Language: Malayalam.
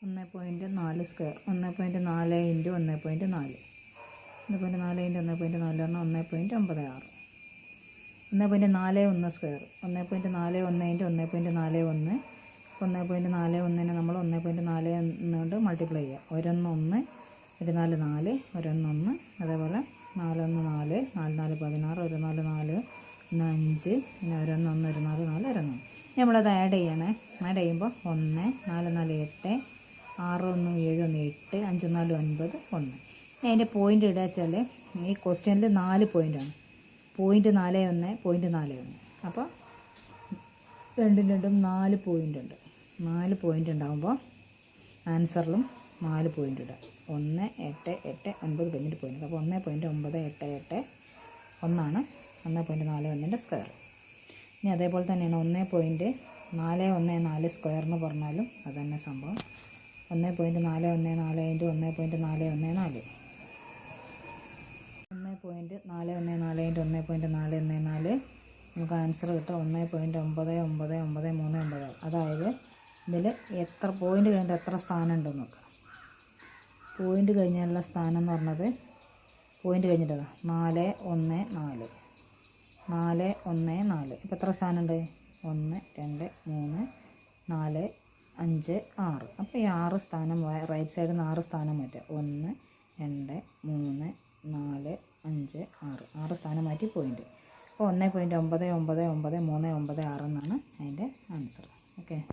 1.4 സ്ക്വയർ 1.4 ഇൻറ്റു 1.4 1.4 ഇൻറ്റു 1.4 പറഞ്ഞാൽ 1.56 1.41 സ്ക്വയർ 1.41 ഇൻറ്റു 1.41 1.41 നമ്മൾ 1.4 കൊണ്ട് മൾട്ടിപ്ലൈ ചെയ്യുക. 1 1 1 4 4 1 1 അതേപോലെ 4 1 4 4 4 16 1 4 4 1 5 പിന്നെ 1 1 1 4 4 1 നമ്മളത് ആഡ് ചെയ്യണേ. ആഡ് ചെയ്യുമ്പോൾ 1 4 4 8 6 1 7 1 8 5 4 9 1 അതിൻ്റെ പോയിൻ്റ് ഇടുക വെച്ചാൽ ഈ ക്വസ്റ്റ്യനിൽ 4 പോയിൻ്റാണ്. 0.41 0.41 അപ്പോൾ രണ്ടും 4 പോയിൻ്റ് ഉണ്ട്. 4 പോയിൻ്റ് ഉണ്ടാകുമ്പോൾ ആൻസറിലും 4 പോയിൻ്റ് ഇടുക. 1 8 8 9 കഴിഞ്ഞിട്ട് പോയിൻ്റ് അപ്പോൾ 1.988 ഒന്നാണ് 1.41 സ്ക്വയർ. ഇനി അതേപോലെ തന്നെയാണ് 1.414 സ്ക്വയർ എന്ന് പറഞ്ഞാലും അത് തന്നെ സംഭവം. 1.414 ഇൻറ്റു 1.414 1.414 ഇൻറ്റു 1.414 നമുക്ക് ആൻസർ കിട്ടും 1.999939. അതായത് ഇതിൽ എത്ര പോയിൻ്റ് കഴിഞ്ഞിട്ട് എത്ര സ്ഥാനം ഉണ്ടെന്ന് നോക്കാം. പോയിൻ്റ് കഴിഞ്ഞുള്ള സ്ഥാനം എന്ന് പറഞ്ഞത് പോയിൻ്റ് കഴിഞ്ഞിട്ടതാ 4 1 4 4 1 4 ഇപ്പോൾ എത്ര സ്ഥാനമുണ്ട്? 1 2 3 4 5 6. അപ്പോൾ ഈ 6 സ്ഥാനം റൈറ്റ് സൈഡിൽ നിന്ന് 6 സ്ഥാനം മാറ്റുക. 1 2 3 4 5 6 6 സ്ഥാനം മാറ്റി പോയിൻ്റ്. അപ്പോൾ 1.999936 എന്നാണ് അതിൻ്റെ ആൻസർ. ഓക്കെ.